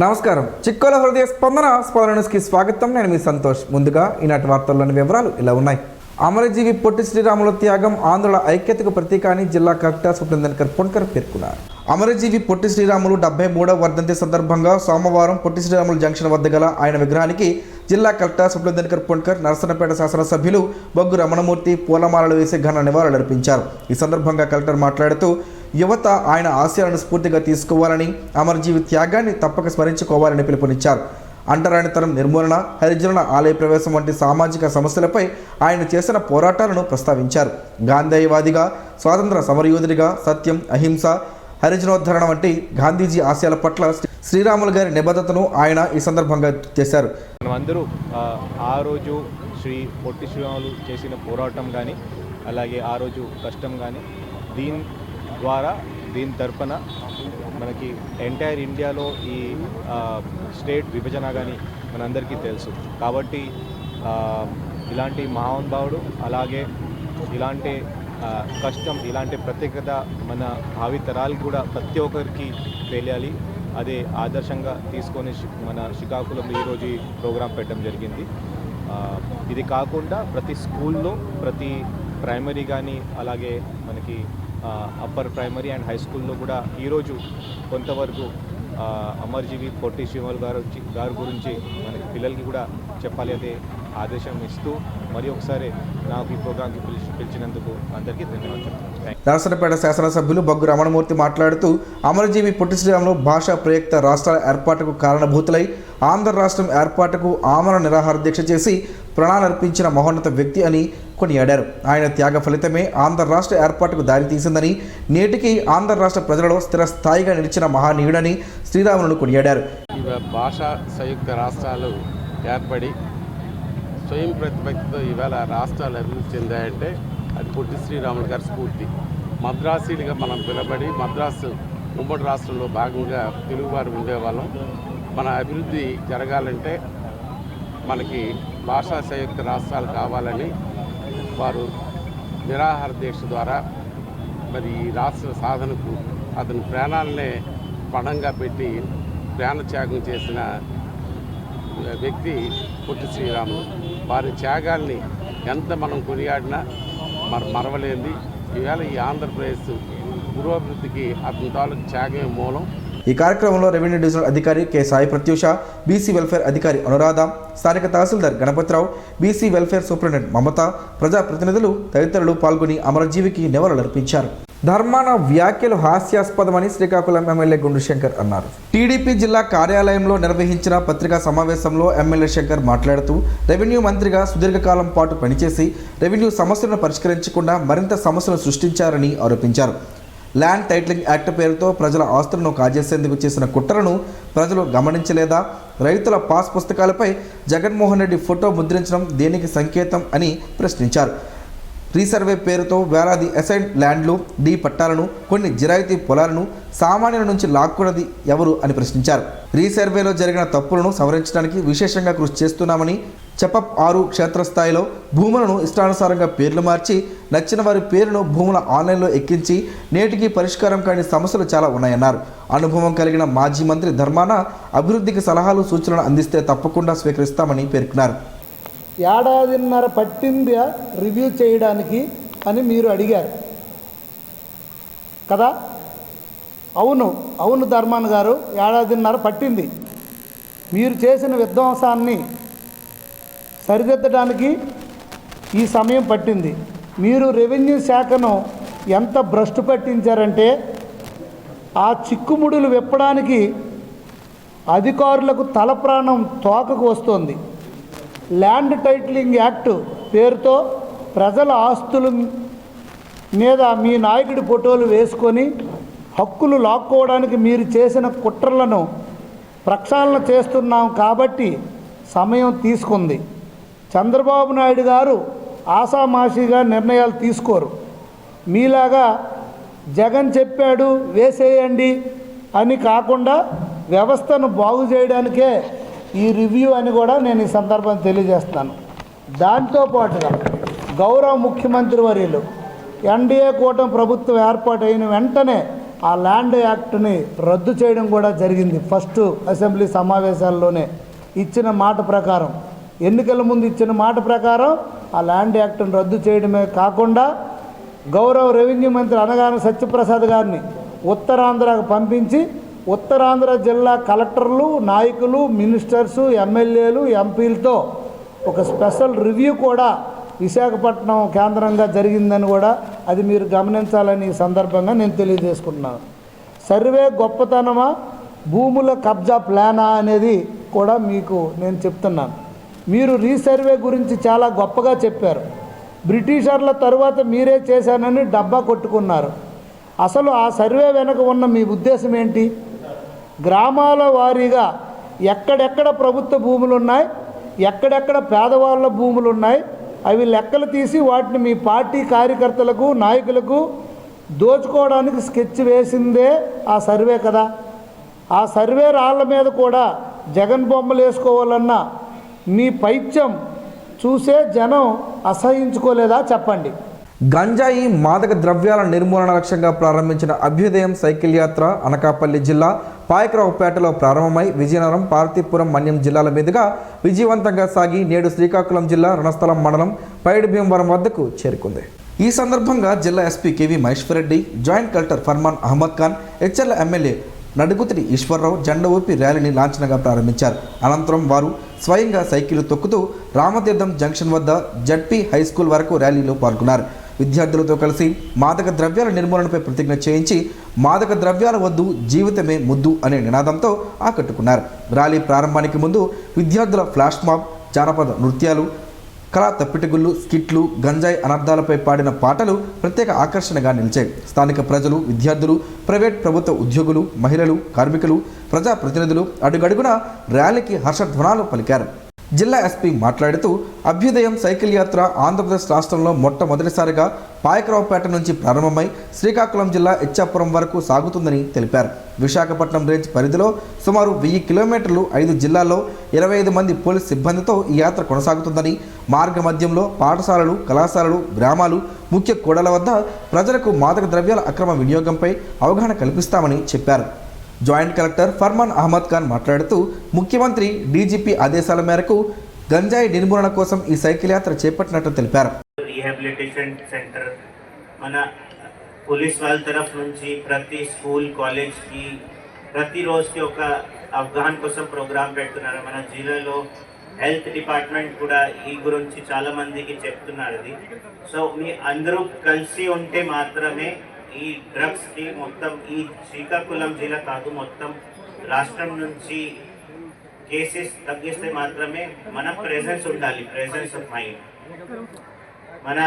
నమస్కారం. చిక్కోల హృదయ స్పందన న్యూస్కి స్వాగతం. నేను మీ సంతోష్. ముందుగా ఈనాటి వార్తల్లోని వివరాలు ఇలా ఉన్నాయి. అమరజీవి పొట్టి శ్రీరాములు త్యాగం ఆంధ్రుల ఐక్యతకు ప్రతీక అని జిల్లా కలెక్టర్ సుప్రీందర్ పొన్కర్ పేర్కొన్నారు. అమరజీవి పొట్టి శ్రీరాములు 73వ వర్ధంతి సందర్భంగా సోమవారం పొట్టి శ్రీరాములు జంక్షన్ వద్ద గల ఆయన విగ్రహానికి జిల్లా కలెక్టర్ సుప్రీందర్ పొన్కర్, నరసన్నపేట శాసనసభ్యులు బొగ్గు రమణమూర్తి పూలమాలలు వేసి ఘన నివాళులర్పించారు. ఈ సందర్భంగా కలెక్టర్ మాట్లాడుతూ యువత ఆయన ఆశయాలను స్ఫూర్తిగా తీసుకోవాలని, అమరజీవి త్యాగాన్ని తప్పక స్మరించుకోవాలని పిలుపునిచ్చారు. అంటరానితనం నిర్మూలన, హరిజనుల ఆలయ ప్రవేశం వంటి సామాజిక సమస్యలపై ఆయన చేసిన పోరాటాలను ప్రస్తావించారు. గాంధేయవాదిగా, స్వాతంత్ర సమరయోధుడిగా సత్యం, అహింస, హరిజనోద్ధరణ వంటి గాంధీజీ ఆశయాల పట్ల శ్రీరాములు గారి నిబద్ధతను ఆయన ఈ సందర్భంగా చేశారు. మనమందరూ ఆ రోజు శ్రీ పొట్టి శ్రీరాములు చేసిన పోరాటం కానీ, అలాగే ఆ రోజు కష్టం కానీ, దీని తరపున మనకి ఎంటైర్ ఇండియాలో ఈ స్టేట్ విభజన కానీ మనందరికీ తెలుసు. కాబట్టి ఇలాంటి మహానుభావుడు, అలాగే ఇలాంటి కష్టం, ఇలాంటి ప్రత్యేకత మన భావి తరాలకి కూడా ప్రతి ఒక్కరికి తెలియాలి. అదే ఆదర్శంగా తీసుకొని మన శ్రీకాకుళంలో ఈరోజు ఈ ప్రోగ్రాం పెట్టడం జరిగింది. ఇది కాకుండా ప్రతి స్కూల్లో, ప్రతి ప్రైమరీ కానీ, అలాగే మనకి అప్పర్ ప్రైమరీ అండ్ హై స్కూల్లో కూడా ఈరోజు కొంతవరకు అమరజీవి పొట్టి శ్రీరాములు గారి గురించి మనకి పిల్లలకి కూడా చెప్పాలి. అదే ఆదేశం ఇస్తూ మరి ఒకసారి నాకు ఈ ప్రోగ్రాంకి పిలిచినందుకు అందరికీ ధన్యవాదాలు. నరసన్నపేట శాసనసభ్యులు బొగ్గు రమణమూర్తి మాట్లాడుతూ అమరజీవి పొట్టి శ్రీరాములు భాషా ప్రయుక్త రాష్ట్రాల ఏర్పాటుకు కారణభూతులై ఆంధ్ర రాష్ట్రం ఏర్పాటుకు ఆమరణ నిరాహార దీక్ష చేసి ప్రాణాలర్పించిన మహోన్నత వ్యక్తి అని కొనియాడారు. ఆయన త్యాగ ఫలితమే ఆంధ్ర రాష్ట్ర ఏర్పాటుకు దారితీసిందని, నేటికి ఆంధ్ర రాష్ట్ర ప్రజలలో స్థిరస్థాయిగా నిలిచిన మహానీయుడని శ్రీరాములను కొనియాడారు. భాషా సంయుక్త రాష్ట్రాలు ఏర్పడి స్వయం ప్రతిపత్తితో ఈవేళ రాష్ట్రాలు అభివృద్ధి చెందాయంటే అది పొట్టి శ్రీరాములు గారి స్ఫూర్తి. మద్రాసీలుగా మనం పిలబడి మద్రాసు ఉమ్మడి రాష్ట్రంలో భాగంగా తెలుగువారు ఉండేవాళ్ళం. మన అభివృద్ధి జరగాలంటే మనకి భాషా సంయుక్త రాష్ట్రాలు కావాలని వారు నిరాహార దీక్ష ద్వారా మరి ఈ రాష్ట్ర సాధనకు అతని ప్రాణాలనే పణంగా పెట్టి ప్రాణత్యాగం చేసిన వ్యక్తి పొట్టి శ్రీరాములు. వారి త్యాగాల్ని ఎంత మనం కొనియాడినా మరవలేంది. ఈవేళ ఈ ఆంధ్రప్రదేశ్ పురోభివృద్ధికి అతని తాలూకు త్యాగమే మూలం. ఈ కార్యక్రమంలో రెవెన్యూ డివిజనల్ అధికారి K Sai Prathyusha, BC welfare అధికారి అనురాధ, స్థానిక తహసీల్దార్ Ganapathirao, BC welfare superintendent Mamata, ప్రజాప్రతినిధులు తదితరులు పాల్గొని అమరజీవికి నివాళులర్పించారు. ధర్మాన వ్యాఖ్యలు హాస్యాస్పదమని శ్రీకాకుళం ఎమ్మెల్యే గుండు శంకర్ అన్నారు. టీడీపీ జిల్లా కార్యాలయంలో నిర్వహించిన పత్రికా సమావేశంలో ఎమ్మెల్యే శంకర్ మాట్లాడుతూ రెవెన్యూ మంత్రిగా సుదీర్ఘకాలం పాటు పనిచేసి రెవెన్యూ సమస్యలను పరిష్కరించకుండా మరింత సమస్యలు సృష్టించారని ఆరోపించారు. ల్యాండ్ టైటిలింగ్ యాక్ట్ పేరుతో ప్రజల ఆస్తులను కాజేసేందుకు చేసిన కుట్రలను ప్రజలు గమనించలేదా? రైతుల పాస్ పుస్తకాలపై జగన్మోహన్ రెడ్డి ఫోటో ముద్రించడం దేనికి సంకేతం అని ప్రశ్నించారు. రీసర్వే పేరుతో వేలాది అసైన్ ల్యాండ్లు, డీ పట్టాలను, కొన్ని జిరాయితీ పొలాలను సామాన్యుల నుంచి లాక్కున్నది ఎవరు అని ప్రశ్నించారు. రీసర్వేలో జరిగిన తప్పులను సవరించడానికి విశేషంగా కృషి చేస్తున్నామని, చెపప్ 6 క్షేత్రస్థాయిలో భూములను ఇష్టానుసారంగా పేర్లు మార్చి నచ్చిన వారి పేరును భూముల ఆన్లైన్లో ఎక్కించి నేటికి పరిష్కారం కాని సమస్యలు చాలా ఉన్నాయన్నారు. అనుభవం కలిగిన మాజీ మంత్రి ధర్మాన అభివృద్ధికి సలహాలు, సూచనలు అందిస్తే తప్పకుండా స్వీకరిస్తామని పేర్కొన్నారు. ఏడాదిన్నర పట్టింది రివ్యూ చేయడానికి అని మీరు అడిగారు కదా? అవును ధర్మాన్ గారు, ఏడాదిన్నర పట్టింది. మీరు చేసిన విధ్వంసాన్ని సరిదిద్దడానికి ఈ సమయం పట్టింది. మీరు రెవెన్యూ శాఖను ఎంత భ్రష్టు పట్టించారంటే ఆ చిక్కుముడులు విప్పడానికి అధికారులకు తలప్రాణం తోకకు వస్తుంది. ల్యాండ్ టైటిలింగ్ యాక్ట్ పేరుతో ప్రజల ఆస్తుల మీద మీ నాయకుడి ఫోటోలు వేసుకొని హక్కులు లాక్కోవడానికి మీరు చేసిన కుట్రలను ప్రక్షాళన చేస్తున్నాం కాబట్టి సమయం తీసుకుంది. చంద్రబాబు నాయుడు గారు ఆషామాషిగా నిర్ణయాలు తీసుకోరు. మీలాగా జగన్ చెప్పాడు వేసేయండి అని కాకుండా వ్యవస్థను బాగు చేయడానికే ఈ రివ్యూ అని కూడా నేను ఈ సందర్భంగా తెలియజేస్తున్నాను. దాంతోపాటుగా గౌరవ ముఖ్యమంత్రి వర్యులు ఎన్డీఏ కూటమి ప్రభుత్వం ఏర్పాటైన వెంటనే ఆ ల్యాండ్ యాక్ట్ని రద్దు చేయడం కూడా జరిగింది. ఫస్ట్ అసెంబ్లీ సమావేశాల్లోనే ఇచ్చిన మాట ప్రకారం, ఎన్నికల ముందు ఇచ్చిన మాట ప్రకారం ఆ ల్యాండ్ యాక్ట్ని రద్దు చేయడమే కాకుండా గౌరవ రెవెన్యూ మంత్రి అనగానే సత్యప్రసాద్ గారిని ఉత్తరాంధ్రకు పంపించి ఉత్తరాంధ్ర జిల్లా కలెక్టర్లు, నాయకులు, మినిస్టర్సు, ఎమ్మెల్యేలు, ఎంపీలతో ఒక స్పెషల్ రివ్యూ కూడా విశాఖపట్నం కేంద్రంగా జరిగిందని కూడా అది మీరు గమనించాలని ఈ సందర్భంగా నేను తెలియజేసుకుంటున్నాను. సర్వే గొప్పతనమా, భూముల కబ్జా ప్లానా అనేది కూడా మీకు నేను చెప్తున్నాను. మీరు రీసర్వే గురించి చాలా గొప్పగా చెప్పారు. బ్రిటిషర్ల తరువాత మీరే చేశానని డబ్బా కొట్టుకున్నారు. అసలు ఆ సర్వే వెనక ఉన్న మీ ఉద్దేశం ఏంటి? గ్రామాల వారీగా ఎక్కడెక్కడ ప్రభుత్వ భూములు ఉన్నాయి, ఎక్కడెక్కడ పేదవాళ్ళ భూములు ఉన్నాయి, అవి లెక్కలు తీసి వాటిని మీ పార్టీ కార్యకర్తలకు, నాయకులకు దోచుకోవడానికి స్కెచ్ వేసిందే ఆ సర్వే కదా. ఆ సర్వే రాళ్ళ మీద కూడా జగన్ బొమ్మలు వేసుకోవాలన్న మీ పైత్యం చూసే జనం అసహించుకోలేదా చెప్పండి. గంజాయి మాదక ద్రవ్యాల నిర్మూలన లక్ష్యంగా ప్రారంభించిన అభ్యుదయం సైకిల్ యాత్ర అనకాపల్లి జిల్లా పాయకరావుపేటలో ప్రారంభమై విజయనగరం, పార్తీపురం, మన్యం జిల్లాల మీదుగా విజయవంతంగా సాగి నేడు శ్రీకాకుళం జిల్లా రణస్థలం మండలం పైడి భీమవరం వద్దకు చేరుకుంది. ఈ సందర్భంగా జిల్లా SP KV Maheshwarareddy, joint collector Farman Ahmed Khan, HL MLA Nadukuditi Eshwarrao జెండా ఊపి ర్యాలీని లాంఛనంగా ప్రారంభించారు. అనంతరం వారు స్వయంగా సైకిల్ తొక్కుతూ రామతీర్థం జంక్షన్ వద్ద జడ్పీ హై స్కూల్ వరకు ర్యాలీలో పాల్గొన్నారు. విద్యార్థులతో కలిసి మాదక ద్రవ్యాల నిర్మూలనపై ప్రతిజ్ఞ చేయించి మాదక ద్రవ్యాల వద్దు, జీవితమే ముద్దు అనే నినాదంతో ఆకట్టుకున్నారు. ర్యాలీ ప్రారంభానికి ముందు విద్యార్థుల ఫ్లాష్ మాబ్, జానపద నృత్యాలు, కళా తప్పిటిగుళ్ళు, స్కిట్లు, గంజాయి అనర్థాలపై పాడిన పాటలు ప్రత్యేక ఆకర్షణగా నిలిచాయి. స్థానిక ప్రజలు, విద్యార్థులు, ప్రైవేట్, ప్రభుత్వ ఉద్యోగులు, మహిళలు, కార్మికులు, ప్రజాప్రతినిధులు అడుగడుగున ర్యాలీకి హర్షధ్వానాలు పలికారు. జిల్లా ఎస్పీ మాట్లాడుతూ అభ్యుదయం సైకిల్ యాత్ర ఆంధ్రప్రదేశ్ రాష్ట్రంలో మొట్టమొదటిసారిగా పాయకరావుపేట నుంచి ప్రారంభమై శ్రీకాకుళం జిల్లా ఇచ్చాపురం వరకు సాగుతుందని తెలిపారు. విశాఖపట్నం రేంజ్ పరిధిలో సుమారు 1000 కిలోమీటర్లు 5 జిల్లాల్లో 25 మంది పోలీస్ సిబ్బందితో ఈ యాత్ర కొనసాగుతుందని, మార్గ మధ్యంలో పాఠశాలలు, కళాశాలలు, గ్రామాలు, ముఖ్య కూడల వద్ద ప్రజలకు మాదక ద్రవ్యాల అక్రమ వినియోగంపై అవగాహన కల్పిస్తామని చెప్పారు. జాయింట్ కలెక్టర్ ఫర్మాన్ అహ్మద్ ఖాన్ మాట్లాడుతూ ముఖ్యమంత్రి, డీజీపీ ఆదేశాల మేరకు గంజాయి నిర్మూలన కోసం ఈ సైకిల్ యాత్ర చేపట్టినట్టు తెలిపారు. రీహాబిలిటేషన్ సెంటర్ మన పోలీస్ వాళ్ళ తరఫు నుంచి ప్రతి స్కూల్, కాలేజ్కి ప్రతి రోజుకి ఒక అవగాహన కోసం ప్రోగ్రాం పెడుతున్నారు. మన జిల్లాలో హెల్త్ డిపార్ట్మెంట్ కూడా ఈ గురించి చాలా మందికి చెప్తున్నారు. సో మీ అందరూ కలిసి ఉంటే మాత్రమే ఈ డ్రగ్స్కి మొత్తం ఈ శ్రీకాకుళం జిల్లా కాదు మొత్తం రాష్ట్రం నుంచి కేసెస్ తగ్గిస్తే మాత్రమే మన ప్రెజెన్స్ ఉండాలి, ప్రెజెన్స్ ఆఫ్ మైండ్. మన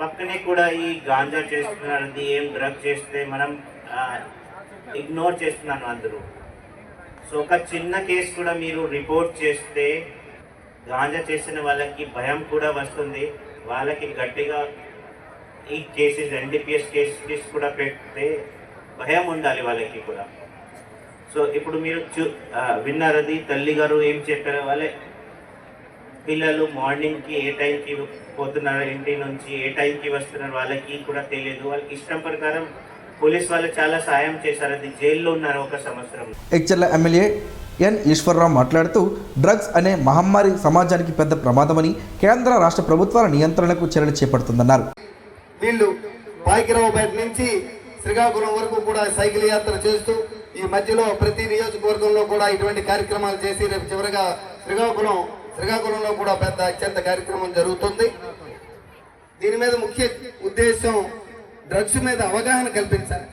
పక్కనే కూడా ఈ గాంజా చేస్తున్నారు, ఏం డ్రగ్ చేస్తే మనం ఇగ్నోర్ చేస్తున్నాను అందరూ. సో ఒక చిన్న కేసు కూడా మీరు రిపోర్ట్ చేస్తే గాంజా చేసిన వాళ్ళకి భయం కూడా వస్తుంది, వాళ్ళకి గట్టిగా ఈ కేసెస్ ఎన్డీపీఎస్ కేసెస్ కూడా పెడితే భయం ఉండాలి వాళ్ళకి కూడా. సో ఇప్పుడు మీరు విన్నారు అది తల్లి గారు ఏం చెప్పారు, వాళ్ళే పిల్లలు మార్నింగ్కి ఏ టైంకి పోతున్నారు, ఇంటి నుంచి ఏ టైంకి వస్తున్నారు వాళ్ళకి కూడా తెలియదు. వాళ్ళకి ఇష్టం ప్రకారం పోలీస్ వాళ్ళు చాలా సాయం చేశారు. అది జైల్లో ఉన్నారు 1 సంవత్సరం. హెచ్ఎల్ ఎమ్మెల్యే ఎన్ ఈశ్వర్రావు మాట్లాడుతూ డ్రగ్స్ అనే మహమ్మారి సమాజానికి పెద్ద ప్రమాదమని, కేంద్ర రాష్ట్ర ప్రభుత్వాల నియంత్రణకు చర్యలు చేపడుతుందన్నారు. వీళ్ళు పాయకరావుపేట నుంచి శ్రీకాకుళం వరకు కూడా సైకిల్ యాత్ర చేస్తూ ఈ మధ్యలో ప్రతి నియోజకవర్గంలో కూడా ఇటువంటి కార్యక్రమాలు చేసి రేపు చివరిగా శ్రీకాకుళంలో కూడా పెద్ద అత్యంత కార్యక్రమం జరుగుతుంది. దీని మీద ముఖ్య ఉద్దేశం డ్రగ్స్ మీద అవగాహన కల్పించాలి.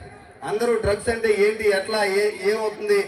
అందరూ డ్రగ్స్ అంటే ఏంటి, ఎట్లా, ఏమవుతుంది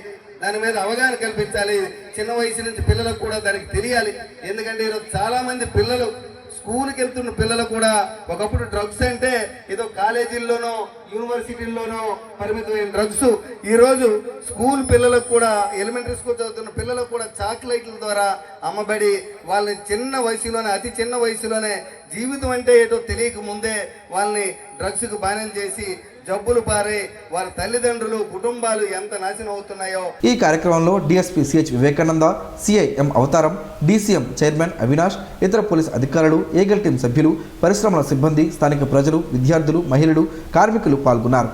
దాని మీద అవగాహన కల్పించాలి. చిన్న వయసు నుంచి పిల్లలకు కూడా దానికి తెలియాలి. ఎందుకంటే ఈరోజు చాలా మంది పిల్లలు స్కూల్కి వెళ్తున్న పిల్లలు కూడా ఒకప్పుడు డ్రగ్స్ అంటే ఏదో కాలేజీల్లోనో యూనివర్సిటీల్లోనో పరిమితమైన డ్రగ్స్ ఈరోజు స్కూల్ పిల్లలకు కూడా, ఎలిమెంటరీ స్కూల్ చదువుతున్న పిల్లలకు కూడా చాక్లెట్ల ద్వారా అమ్మబడి వాళ్ళని చిన్న వయసులోనే, అతి చిన్న వయసులోనే జీవితం అంటే ఏటో తెలియక ముందే వాళ్ళని డ్రగ్స్కు బానిస చేసి జబ్బులు పారే వారి తల్లిదండ్రులు, కుటుంబాలు ఎంత నాశనం అవుతున్నాయో. ఈ కార్యక్రమంలో డిఎస్పీ సిహెచ్ వివేకానంద, సిఐఎం అవతారం, డీసీఎం చైర్మన్ అవినాష్, ఇతర పోలీస్ అధికారులు, ఏగల్ టీం సభ్యులు, పరిశ్రమల సిబ్బంది, స్థానిక ప్రజలు, విద్యార్థులు, మహిళలు, కార్మికులు పాల్గొన్నారు.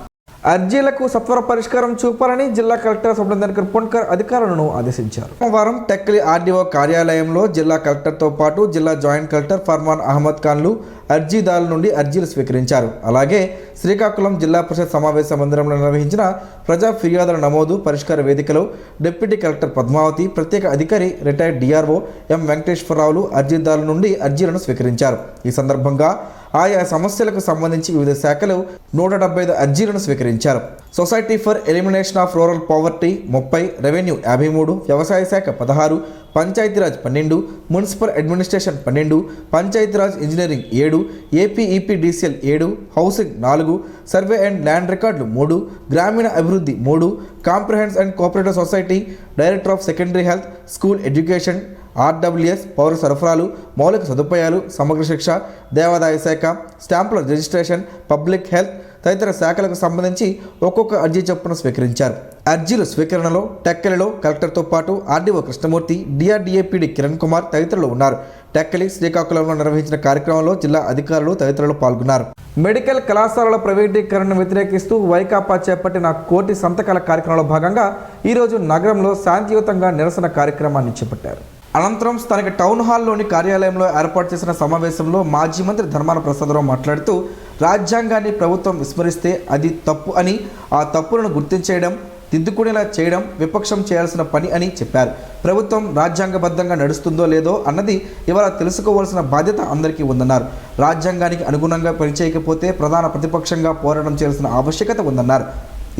అర్జీలకు సత్వర పరిష్కారం చూపాలని జిల్లా కలెక్టర్ సూపరింటెండెంట్ పొన్కర్ అధికారులను ఆదేశించారు. సోమవారం టెక్కలి ఆర్డీఓ కార్యాలయంలో జిల్లా కలెక్టర్తో పాటు జిల్లా జాయింట్ కలెక్టర్ ఫర్మాన్ అహ్మద్ ఖాన్లు అర్జీదారుల నుండి అర్జీలు స్వీకరించారు. అలాగే శ్రీకాకుళం జిల్లా పరిషత్ సమావేశ మందిరంలో నిర్వహించిన ప్రజా ఫిర్యాదుల నమోదు పరిష్కార వేదికలో డిప్యూటీ కలెక్టర్ పద్మావతి, ప్రత్యేక అధికారి రిటైర్డ్ డిఆర్ఓ ఎం వెంకటేశ్వరరావులు అర్జీదారుల నుండి అర్జీలను స్వీకరించారు. ఈ సందర్భంగా ఆయా సమస్యలకు సంబంధించి వివిధ శాఖలు 175 అర్జీలను స్వీకరించారు. Society for elimination of rural poverty 30, revenue 53, వ్యవసాయ శాఖ 16, Panchayat Raj 12, municipal administration 12, Panchayat Raj engineering 7, APEPDCL 7, housing 4, survey and land రికార్డులు 3, గ్రామీణ అభివృద్ధి 3, కాంప్రహెన్స్ and cooperative society, director of secondary health, school education, RWS, పౌర సరఫరాలు, మౌలిక సదుపాయాలు, సమగ్ర శిక్ష, దేవాదాయ శాఖ, స్టాంపుల రిజిస్ట్రేషన్, పబ్లిక్ హెల్త్ తదితర శాఖలకు సంబంధించి ఒక్కొక్క అర్జీ చొప్పున స్వీకరించారు. అర్జీల స్వీకరణలో టెక్కలిలో కలెక్టర్తో పాటు ఆర్డీఓ కృష్ణమూర్తి, డిఆర్డీఏపీడీ కిరణ్ కుమార్ తదితరులు ఉన్నారు. టెక్కలి, శ్రీకాకుళంలో నిర్వహించిన కార్యక్రమంలో జిల్లా అధికారులు తదితరులు పాల్గొన్నారు. మెడికల్ కళాశాలల ప్రైవేటీకరణను వ్యతిరేకిస్తూ వైకాపా చేపట్టిన కోటి సంతకాల కార్యక్రమంలో భాగంగా ఈరోజు నగరంలో శాంతియుతంగా నిరసన కార్యక్రమాన్ని చేపట్టారు. అనంతరం స్థానిక టౌన్ హాల్లోని కార్యాలయంలో ఏర్పాటు చేసిన సమావేశంలో మాజీ మంత్రి ధర్మాన ప్రసాదరావు మాట్లాడుతూ రాజ్యాంగాన్ని ప్రభుత్వం విస్మరిస్తే అది తప్పు అని, ఆ తప్పులను గుర్తించేయడం, దిద్దుకునేలా చేయడం విపక్షం చేయాల్సిన పని అని చెప్పారు. ప్రభుత్వం రాజ్యాంగబద్ధంగా నడుస్తుందో లేదో అన్నది ఇవాళ తెలుసుకోవాల్సిన బాధ్యత అందరికీ ఉందన్నారు. రాజ్యాంగానికి అనుగుణంగా పనిచేయకపోతే ప్రధాన ప్రతిపక్షంగా పోరాటం చేయాల్సిన ఆవశ్యకత ఉందన్నారు.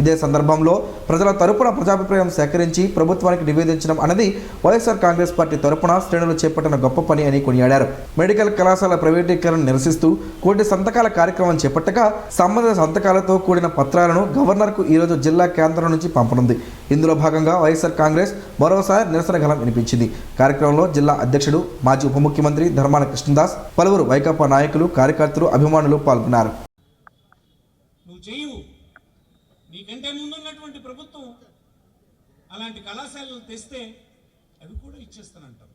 ఇదే సందర్భంలో ప్రజల తరపున ప్రజాభిప్రాయం సేకరించి ప్రభుత్వానికి నివేదించడం అన్నది వైఎస్ఆర్ కాంగ్రెస్ పార్టీ తరపున శ్రేణులు చేపట్టిన గొప్ప పని అని కొనియాడారు. మెడికల్ కళాశాల ప్రైవేటీకరణను నిరసిస్తూ కోటి సంతకాల కార్యక్రమం చేపట్టగా సంబంధిత సంతకాలతో కూడిన పత్రాలను గవర్నర్కు ఈరోజు జిల్లా కేంద్రం నుంచి పంపనుంది. ఇందులో భాగంగా వైఎస్ఆర్ కాంగ్రెస్ మరోసారి నిరసన గళం వినిపించింది. కార్యక్రమంలో జిల్లా అధ్యక్షుడు, మాజీ ఉప ముఖ్యమంత్రి ధర్మాన కృష్ణదాస్, పలువురు వైకాపా నాయకులు, కార్యకర్తలు, అభిమానులు పాల్గొన్నారు. నీకంటే ముందున్నటువంటి ప్రభుత్వం అలాంటి కళాశాలలు తెస్తే అవి కూడా ఇచ్చేస్తానంటారు.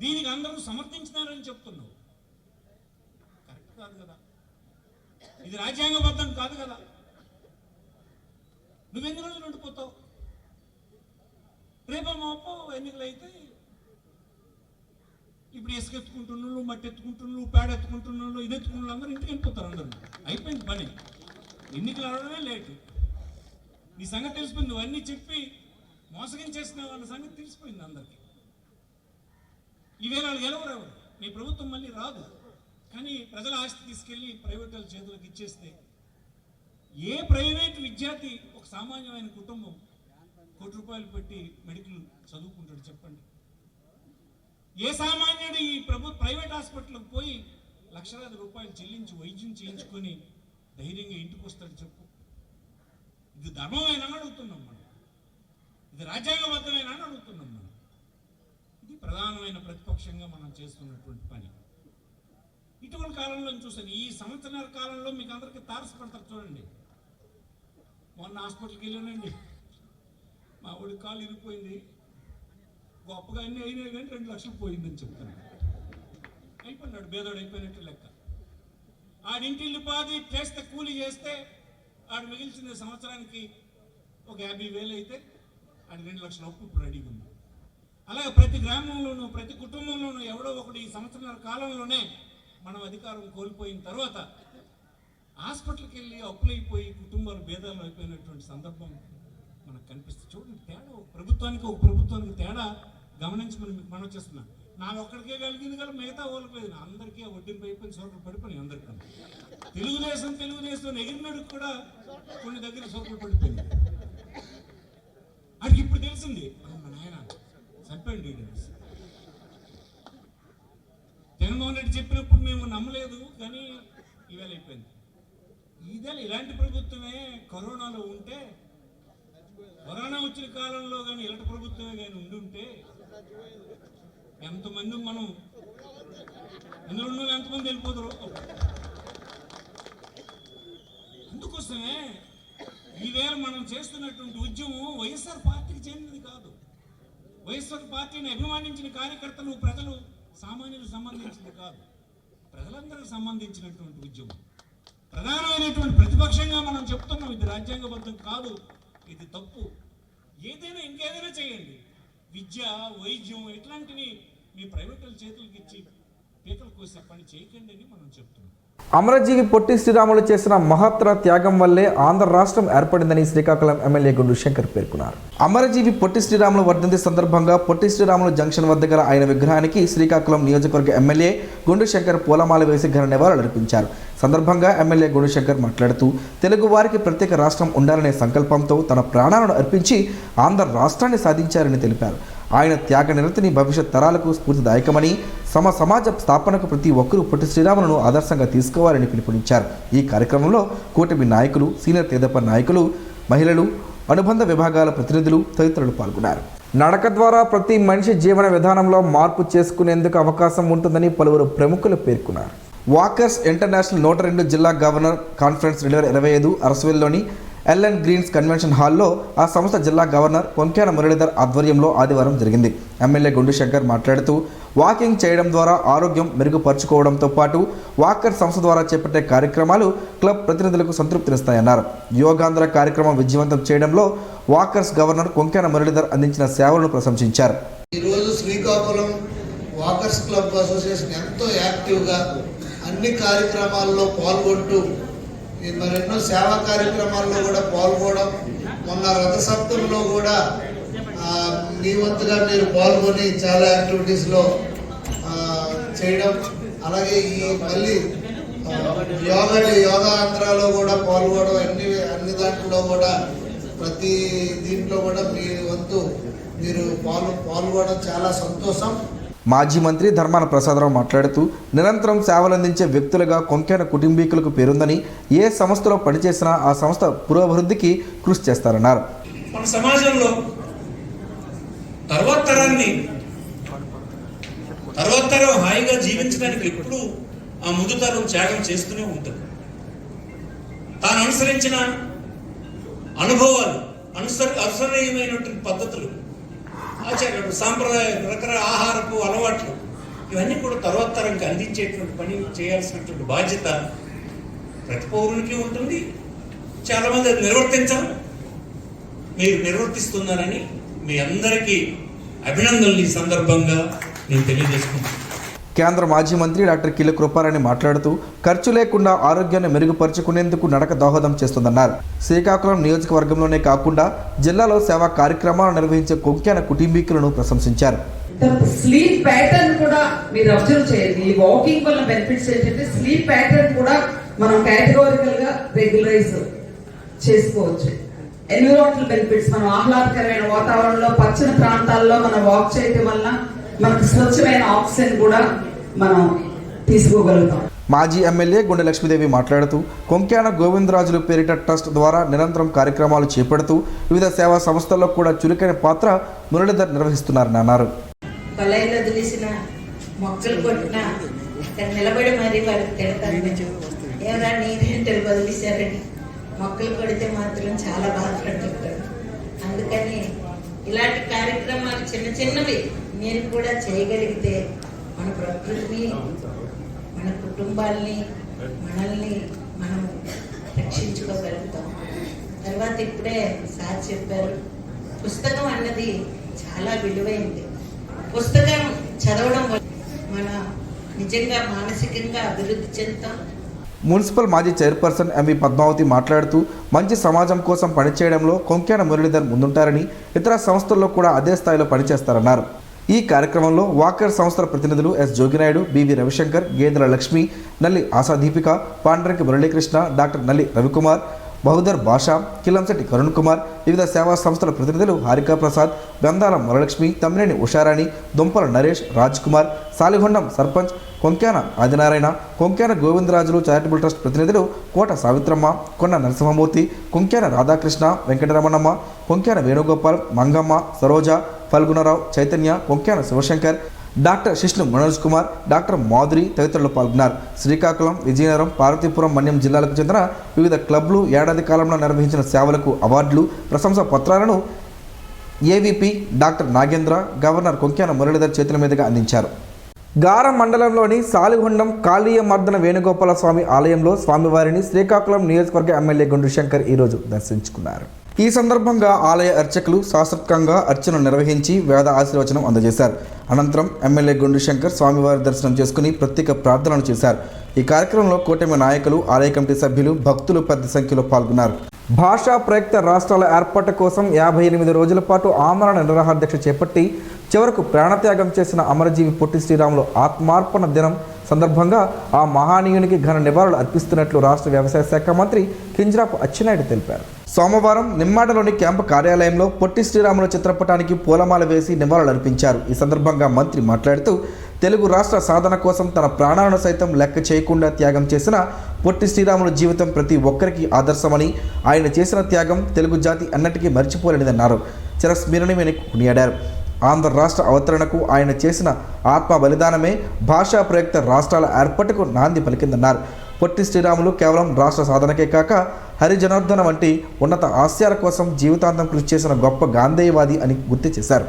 దీనికి అందరూ సమర్థించినారని చెప్తున్నావు. కరెక్ట్ కాదు కదా, ఇది రాజ్యాంగబద్ధం కాదు కదా. నువ్వెన్ని రోజులు ఉండిపోతావు? రేపో మాపో ఎన్నికలు అయితే ఇప్పుడు ఇసుక ఎత్తుకుంటున్నాళ్ళు, మట్టి ఎత్తుకుంటున్నాళ్ళు, పేడ ఎత్తుకుంటున్నాళ్ళు, ఇది ఎత్తుకున్న అందరూ ఇంటికి వెళ్ళిపోతారు. అందరూ అయిపోయింది పని. ఎన్నికలు అడగడమే లేటు. నీ సంగతి తెలిసిపోయింది. నువ్వన్నీ చెప్పి మోసగించేసినావు అన్న సంగతి తెలిసిపోయింది అందరికీ. ఈవేళ వాళ్ళు గెలవరెవరు, నీ ప్రభుత్వం మళ్ళీ రాదు. కానీ ప్రజల ఆస్తి తీసుకెళ్ళి ప్రైవేట్ వాళ్ళ చేతులకు ఇచ్చేస్తే ఏ ప్రైవేట్ విద్యార్థి, ఒక సామాన్యమైన కుటుంబం ₹1 కోటి పెట్టి మెడికల్ చదువుకుంటాడు చెప్పండి? ఏ సామాన్యుడు ఈ ప్రైవేట్ హాస్పిటల్కి పోయి లక్షలాది రూపాయలు చెల్లించి వైద్యం చేయించుకొని ధైర్యంగా ఇంటికి వస్తాడు చెప్పు? ఇది ధర్మమేనా అని అడుగుతున్నాం మనం. ఇది రాజ్యాంగబద్ధమేనా అని అడుగుతున్నాం మనం. ఇది ప్రధానమైన ప్రతిపక్షంగా మనం చేస్తున్నటువంటి పని. ఇటువంటి కాలంలో చూసాను, ఈ సంవత్సరాల కాలంలో మీకు అందరికీ తారసపడతారు చూడండి. మొన్న హాస్పిటల్కి వెళ్ళానండి, మా ఊడి కాలు ఇరిగిపోయింది, గొప్పగా అన్నీ అయినాయి కానీ 2 లక్షలు పోయిందని చెప్తున్నాడు. అయిపోయినాడు, బేదోడు అయిపోయినట్టు లెక్క. ఆడింటిల్లు పాది చేస్తే, కూలి చేస్తే ఆడు మిగిల్చింది సంవత్సరానికి ఒక 50,000 అయితే ఆడు 2 లక్షల అప్పు ఇప్పుడు రెడీగా ఉంది. అలాగే ప్రతి గ్రామంలోనూ, ప్రతి కుటుంబంలోనూ ఎవడో ఒకటి ఈ సంవత్సరాల కాలంలోనే మనం అధికారం కోల్పోయిన తర్వాత హాస్పిటల్కి వెళ్ళి అప్పులైపోయి కుటుంబాలు భేదాలు అయిపోయినటువంటి సందర్భం మనకు కనిపిస్తుంది. చూడండి తేడా, ఒక ప్రభుత్వానికి తేడా గమనించి మనం చేస్తున్నాం. నాకు ఒక్కడికే కలిగింది కదా, మిగతా వాళ్ళకి లేదు. అందరికీ వడ్డీలు అయిపోయిన సోకులు పడిపోయి అందరికీ. తెలుగుదేశం ఎగిరినడికి కూడా కొన్ని దగ్గర సోకులు పడిపోయింది. అడిగి ఇప్పుడు తెలిసింది, మా నాయన చంపండి. జగన్మోహన్ రెడ్డి చెప్పినప్పుడు మేము నమ్మలేదు, కానీ ఇవాళ అయిపోయింది. ఇదే ఇలాంటి ప్రభుత్వమే కరోనాలో ఉంటే, కరోనా వచ్చిన కాలంలో కానీ ఇలాంటి ప్రభుత్వమే కానీ ఉండుంటే ఎంతమంది మనం ఇందులో ఉన్న ఎంతమంది వెళ్ళిపోతారు. అందుకోసమే ఈవేళ మనం చేస్తున్నటువంటి ఉద్యమం వైఎస్ఆర్ పార్టీకి చెందినది కాదు. వైఎస్ఆర్ పార్టీని అభిమానించిన కార్యకర్తలు, ప్రజలు, సామాన్యులకు సంబంధించింది కాదు. ప్రజలందరికీ సంబంధించినటువంటి ఉద్యమం. ప్రధానమైనటువంటి ప్రతిపక్షంగా మనం చెప్తున్నాం ఇది రాజ్యాంగబద్ధం కాదు, ఇది తప్పు. ఏదైనా ఇంకేదైనా చేయండి, విద్య, వైద్యం ఇట్లాంటివి మీ ప్రైవేట్ చేతులకి ఇచ్చి పీకలు కోసే పని చేయకండి అని మనం చెప్తున్నాం. అమరజీవి పొట్టి శ్రీరాములు చేసిన మహత్తర త్యాగం వల్లే ఆంధ్ర రాష్ట్రం ఏర్పడిందని శ్రీకాకుళం ఎమ్మెల్యే గుండు శంకర్ పేర్కొన్నారు. అమరజీవి పొట్టి శ్రీరాములు వర్ధంతి సందర్భంగా పొట్టి శ్రీరాములు జంక్షన్ వద్ద గల ఆయన విగ్రహానికి శ్రీకాకుళం నియోజకవర్గ ఎమ్మెల్యే గుండు శంకర్ పూలమాల వేసి ఘన నివాళులర్పించారు. సందర్భంగా ఎమ్మెల్యే గుండు శంకర్ మాట్లాడుతూ తెలుగు వారికి ప్రత్యేక రాష్ట్రం ఉండాలనే సంకల్పంతో తన ప్రాణాలను అర్పించి ఆంధ్ర రాష్ట్రాన్ని సాధించారని తెలిపారు. ఆయన త్యాగ నిరతిని భవిష్యత్ తరాలకు స్ఫూర్తిదాయకమని, సమాజ స్థాపనకు ప్రతి ఒక్కరూ పొట్టి శ్రీరాములను ఆదర్శంగా తీసుకోవాలని పిలుపునిచ్చారు. ఈ కార్యక్రమంలో కూటమి నాయకులు, సీనియర్ తెదేపా నాయకులు, మహిళలు, అనుబంధ విభాగాల ప్రతినిధులు తదితరులు పాల్గొన్నారు. నడక ద్వారా ప్రతి మనిషి జీవన విధానంలో మార్పు చేసుకునేందుకు అవకాశం ఉంటుందని పలువురు ప్రముఖులు పేర్కొన్నారు. వాకర్స్ ఇంటర్నేషనల్ 102 జిల్లా గవర్నర్ కాన్ఫరెన్స్ 2025 అరసవిల్లోని ఎల్ఎన్ గ్రీన్స్ కన్వెన్షన్ హాల్లో ఆ సంస్థ జిల్లా గవర్నర్ కొంక్యాన మురళీధర్ ఆధ్వర్యంలో ఆదివారం జరిగింది. ఎమ్మెల్యే గుండు శంకర్ మాట్లాడుతూ వాకింగ్ చేయడం ద్వారా ఆరోగ్యం మెరుగుపరుచుకోవడంతో పాటు వాకర్ సంస్థ ద్వారా చేపట్టే కార్యక్రమాలు క్లబ్ ప్రతినిధులకు సంతృప్తినిస్తాయన్నారు. యోగాంధ్ర కార్యక్రమం విజయవంతం చేయడంలో వాకర్స్ గవర్నర్ కొంక్యాన మురళీధర్ అందించిన సేవలను ప్రశంసించారు. ఈరోజు శ్రీకాకుళం వాకర్స్ క్లబ్ అసోసియేషన్ ఎంతో యాక్టివ్గా అన్ని కార్యక్రమాల్లో పాల్గొంటూ మరెన్నో సేవా కార్యక్రమాల్లో కూడా పాల్గొనడం, మొన్న రథసప్తంలో కూడా మీ వంతుగా మీరు పాల్గొని చాలా యాక్టివిటీస్లో చేయడం, అలాగే ఈ మళ్ళీ యోగా ఆంధ్రాలో కూడా పాల్గొనడం, అన్ని దాంట్లో కూడా ప్రతి దీంట్లో కూడా మీ వంతు మీరు పాల్గొనడం చాలా సంతోషం. మాజీ మంత్రి ధర్మాన ప్రసాదరావు మాట్లాడుతూ నిరంతరం సేవలందించే వ్యక్తులుగా కొంక్యాన కుటుంబీకులకు పేరుందని, ఏ సంస్థలో పనిచేసినా ఆ సంస్థ పురోభివృద్ధికి కృషి చేస్తారన్నారు. మన సమాజంలో తర్వాత తరం హాయిగా జీవించడానికి ఎప్పుడు ఆ ముందు తరం త్యాగం చేస్తూనే ఉంటుంది. తాను అనుసరించిన అనుభవాలు, అనుసరణీయమైనటువంటి పద్ధతులు, ఆచారాలు, సాంప్రదాయాలు, రకరకాల ఆహారపు అలవాట్లు, ఇవన్నీ కూడా తర్వాత తరంకి అందించేటువంటి పని చేయాల్సినటువంటి బాధ్యత ప్రతి పౌరునికి ఉంటుంది. చాలామంది అది నిర్వర్తించరు. మీరు నిర్వర్తిస్తున్నారని మీ అందరికీ అభినందనలు ఈ సందర్భంగా నేను తెలియజేసుకుంటున్నాను. కేంద్ర మాజీ మంత్రి డాక్టర్ కిల్లు కృపారాణి మాట్లాడుతూ ఖర్చు లేకుండా ఆరోగ్యాన్ని మెరుగుపరుచుకునేందుకు నడక దోహదం చేస్తుందన్నారు. శ్రీకాకుళం నియోజకవర్గంలోనే కాకుండా జిల్లాలో సేవా కార్యక్రమాలు నిర్వహించే కొంక్యాన కుటుంబీకులను ప్రశంసించారు. స్లీప్ ప్యాటర్న్ కూడా మీరు అబ్జర్వ్ చేయండి. ఈ వాకింగ్ వల్ల బెనిఫిట్స్ ఏంటంటే స్లీప్ ప్యాటర్న్ కూడా మనం కేటగారికల్ గా రెగ్యులరైజ్ చేసుకోవచ్చు. ఎన్విరాన్మెంటల్ బెనిఫిట్స్, మనం ఆహ్లాదకరమైన వాతావరణంలో పచ్చని ప్రాంతాల్లో మనం వాక్ చేయడం వల్ల మనకు స్వచ్ఛమైన ఆక్సిజన్ కూడా మనం తీసుకోగలుగుతాం. మాజీ ఎమ్మెల్యే గుండె లక్ష్మీదేవి మాట్లాడుతూ కొంక్యాన గోవిందరాజులు పేరిట ట్రస్ట్ ద్వారా నిరంతరం కార్యక్రమాలు చేపడుతూ వివిధ సేవా సంస్థల్లో కూడా చురుకైన పాత్ర మురళీధర్ నిర్వహిస్తున్నారని అన్నారు. బలైలో దిలిసిన మొక్కలు కొట్టిన ఇక్కడ నిలబడి మరి వారికి తిడతారు, ఏమన్నా నీరు వదిలేశారని. మొక్కలు కొడితే మాత్రం చాలా బాధపడుతుంటారు. అందుకని ఇలాంటి కార్యక్రమాలు చిన్నవి మీరు కూడా చేయగలిగితే మన ప్రకృతిని, మన కుటుంబాల్ని, మనల్ని మనం రక్షించుకోగలుగుతాం. తర్వాత ఇప్పుడే సార్ చెప్పారు, పుస్తకం అన్నది చాలా విలువైంది. పుస్తకం చదవడం వల్ల మన నిజంగా మానసికంగా అభివృద్ధి చెందుతాం. మున్సిపల్ మాజీ చైర్పర్సన్ ఎంవి పద్మావతి మాట్లాడుతూ మంచి సమాజం కోసం పనిచేయడంలో కొంక్యాన మురళీధర్ ముందుంటారని, ఇతర సంస్థల్లో కూడా అదే స్థాయిలో పనిచేస్తారన్నారు. ఈ కార్యక్రమంలో వాకర్ సంస్థల ప్రతినిధులు ఎస్ జోగినాయుడు, బివి రవిశంకర్, గేదెల లక్ష్మి, నల్లి ఆశాదీపిక, పాండ్రంకి మురళీకృష్ణ, డాక్టర్ నల్లి రవికుమార్, బహుదర్ భాషా, కిలంశెట్టి కరుణ్ కుమార్, వివిధ సేవా సంస్థల ప్రతినిధులు హారికా ప్రసాద్, బెందాల వరలక్ష్మి, తమ్మినేని ఉషారాణి, దుంపల నరేష్, రాజ్ కుమార్, సాలిహొండం సర్పంచ్ కొంక్యాన ఆదినారాయణ, కొంక్యాన గోవిందరాజులు చారిటబుల్ ట్రస్ట్ ప్రతినిధులు కోట సావిత్రమ్మ, కొన్న నరసింహమూర్తి, కొంక్యాన రాధాకృష్ణ, వెంకటరమణమ్మ, కొంక్యాన వేణుగోపాల్, మంగమ్మ, సరోజ, ఫల్గుణరావు, చైతన్య, కొంక్యాన శివశంకర్, డాక్టర్ శిష్ణు మనోజ్ కుమార్, డాక్టర్ మాధురి తదితరులు పాల్గొన్నారు. శ్రీకాకుళం, విజయనగరం, పార్వతీపురం, మన్యం జిల్లాలకు చెందిన వివిధ క్లబ్లు ఏడాది కాలంలో నిర్వహించిన సేవలకు అవార్డులు, ప్రశంసా పత్రాలను AVP doctor Nagendra, governor Konkyana Muralidhar చేతుల మీదుగా అందించారు. గారం మండలంలోని సాలిహొండం కాళీయమర్దన వేణుగోపాల స్వామి ఆలయంలో స్వామివారిని శ్రీకాకుళం నియోజకవర్గ ఎమ్మెల్యే గుండు శంకర్ ఈరోజు దర్శించుకున్నారు. ఈ సందర్భంగా ఆలయ అర్చకులు శాస్త్రోక్తంగా అర్చనలు నిర్వహించి వేద ఆశీర్వచనం అందజేశారు. అనంతరం ఎమ్మెల్యే గుండు శంకర్ స్వామివారి దర్శనం చేసుకుని ప్రత్యేక ప్రార్థనలు చేశారు. ఈ కార్యక్రమంలో కూటమి నాయకులు, ఆలయ కమిటీ సభ్యులు, భక్తులు పెద్ద సంఖ్యలో పాల్గొన్నారు. భాషా ప్రయుక్త రాష్ట్రాల ఏర్పాటు కోసం 58 రోజుల పాటు ఆమరణ నిరాహార దీక్ష చేపట్టి చివరకు ప్రాణత్యాగం చేసిన అమరజీవి పొట్టి శ్రీరాములు ఆత్మార్పణ దినం సందర్భంగా ఆ మహానీయునికి ఘన నివాళులు అర్పిస్తున్నట్లు రాష్ట్ర వ్యవసాయ శాఖ మంత్రి కింజరాపు అచ్చెన్నాయుడు తెలిపారు. సోమవారం నిమ్మాడలోని క్యాంపు కార్యాలయంలో పొట్టి శ్రీరాములు చిత్రపటానికి పూలమాల వేసి నివాళులు అర్పించారు. ఈ సందర్భంగా మంత్రి మాట్లాడుతూ తెలుగు రాష్ట్ర సాధన కోసం తన ప్రాణాలను సైతం లెక్క చేయకుండా త్యాగం చేసిన పొట్టి శ్రీరాములు జీవితం ప్రతి ఒక్కరికి ఆదర్శమని, ఆయన చేసిన త్యాగం తెలుగు జాతి అన్నటికీ మర్చిపోలేనిదన్నారు. చిరస్మరణీయమని కొనియాడారు. ఆంధ్ర రాష్ట్ర అవతరణకు ఆయన చేసిన ఆత్మ బలిదానమే భాషా ప్రయుక్త రాష్ట్రాల ఏర్పాటుకు నాంది పలికిందన్నారు. పొట్టి శ్రీరాములు కేవలం రాష్ట్ర సాధనకే కాక హరిజనార్దన వంటి ఉన్నత ఆశయాల కోసం జీవితాంతం కృషి చేసిన గొప్ప గాంధేయవాది అని గుర్తు చేశారు.